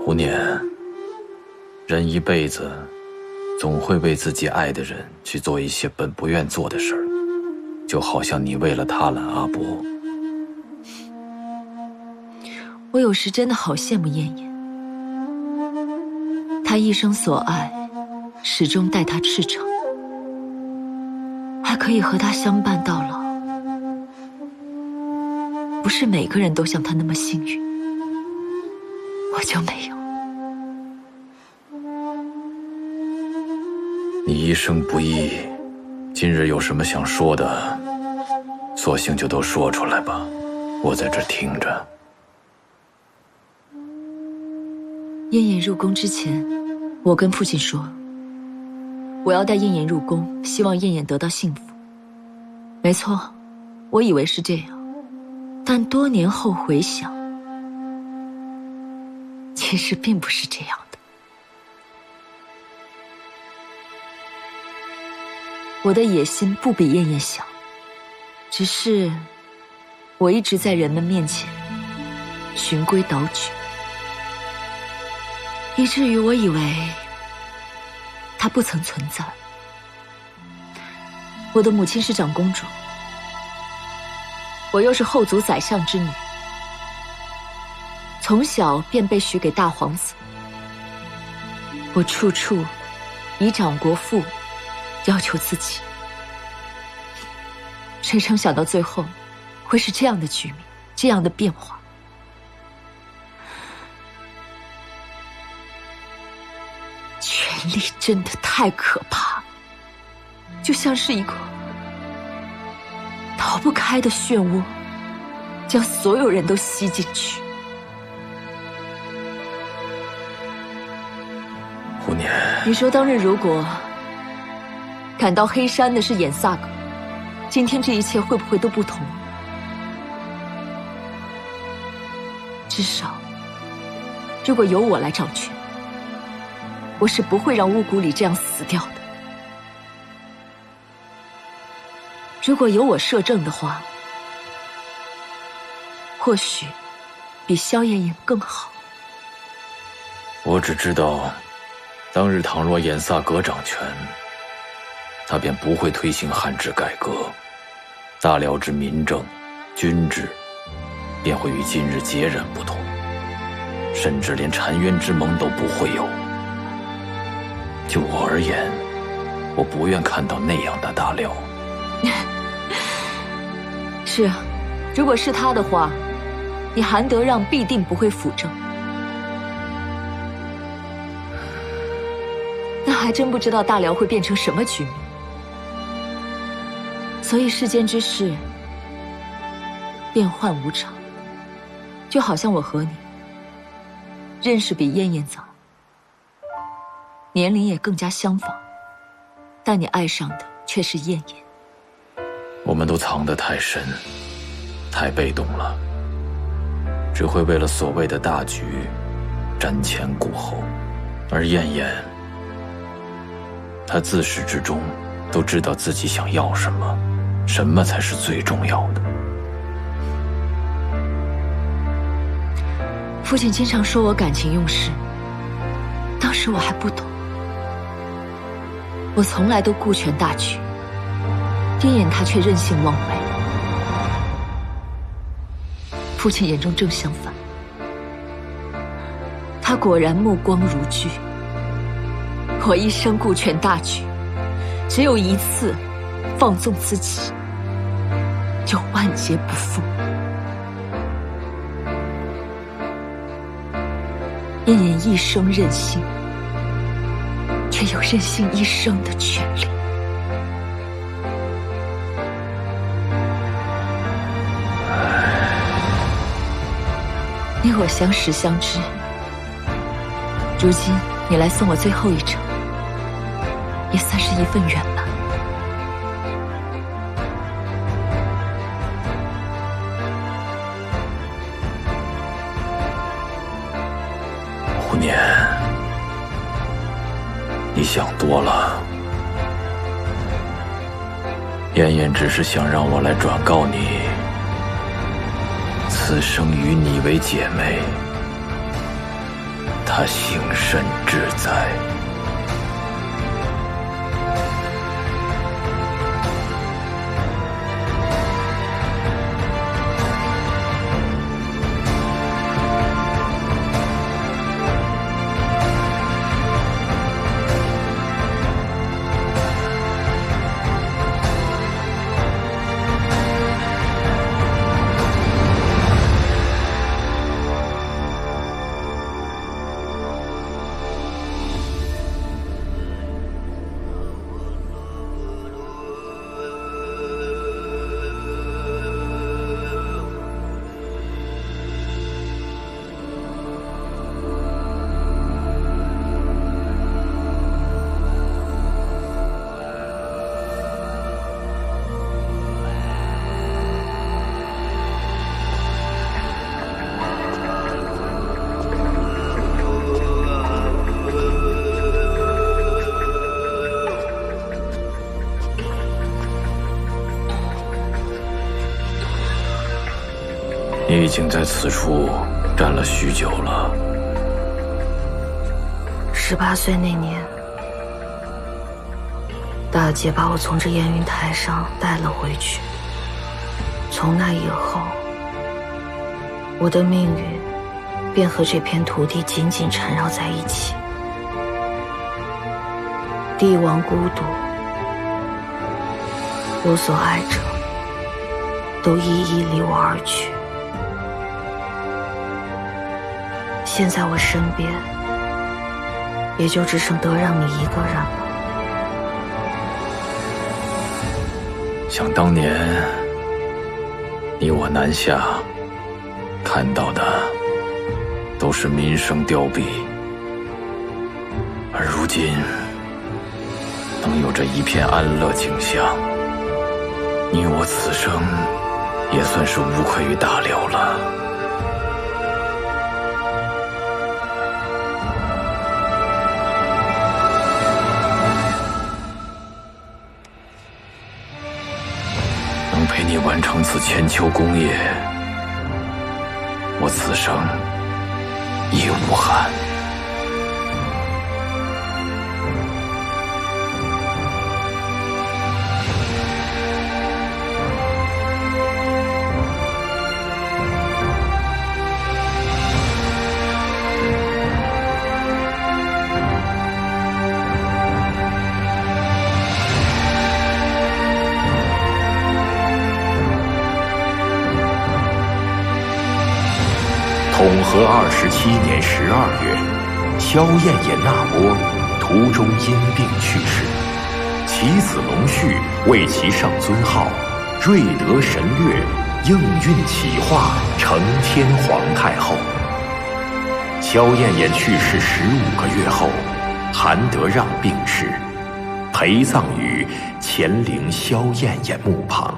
胡念，人一辈子总会为自己爱的人去做一些本不愿做的事儿，就好像你为了他揽阿伯。我有时真的好羡慕燕燕，她一生所爱始终待她赤诚，还可以和他相伴到老。不是每个人都像他那么幸运，我就没有。你一生不易，今日有什么想说的，索性就都说出来吧，我在这听着。燕燕入宫之前，我跟父亲说，我要带燕燕入宫，希望燕燕得到幸福。没错，我以为是这样，但多年后回想，其实并不是这样的。我的野心不比燕燕小，只是我一直在人们面前循规蹈矩，以至于我以为她不曾存在。我的母亲是长公主，我又是后族宰相之女，从小便被许给大皇子，我处处以长国父要求自己，谁曾想到最后会是这样的局面，这样的变化。权力真的太可怕了，就像是一个逃不开的漩涡，将所有人都吸进去。胡念，你说当日如果赶到黑山的是眼萨格，今天这一切会不会都不同？至少，如果由我来掌权，我是不会让乌古里这样死掉的。如果由我摄政的话，或许比萧炎炎更好。我只知道，当日倘若眼萨格掌权，他便不会推行汉制改革，大辽之民政、军制便会与今日截然不同，甚至连澶渊之盟都不会有。就我而言，我不愿看到那样的大辽。是啊，如果是他的话，你韩德让必定不会辅政。那还真不知道大辽会变成什么局面。所以世间之事，变幻无常，就好像我和你认识比燕燕早，年龄也更加相仿，但你爱上的却是燕燕。我们都藏得太深，太被动了，只会为了所谓的大局瞻前顾后。而燕燕，她自始至终都知道自己想要什么，什么才是最重要的。父亲经常说我感情用事，当时我还不懂，我从来都顾全大局，燕燕她却任性妄为。父亲眼中正相反，他果然目光如炬。我一生顾全大局，只有一次放纵自己，就万劫不复。燕燕一生任性，却有任性一生的权利。你我相识相知，如今你来送我最后一程，也算是一份圆满。胡念，你想多了。燕燕只是想让我来转告你，此生与你为姐妹，他幸甚至哉。你已经在此处站了许久了。18岁那年，大姐把我从这烟云台上带了回去。从那以后，我的命运便和这片土地紧紧缠绕在一起。帝王孤独，我所爱者都一一离我而去。现在我身边也就只剩德让你一个人了。想当年你我南下看到的都是民生凋敝，而如今能有这一片安乐景象，你我此生也算是无愧于大辽了。能陪你完成此千秋功业，我此生亦无憾。统和27年12月，萧燕燕纳波途中因病去世，其子隆绪为其上尊号睿德神略，应运启化，承天皇太后。萧燕燕去世15个月后，韩德让病逝，陪葬于乾陵萧燕燕墓旁。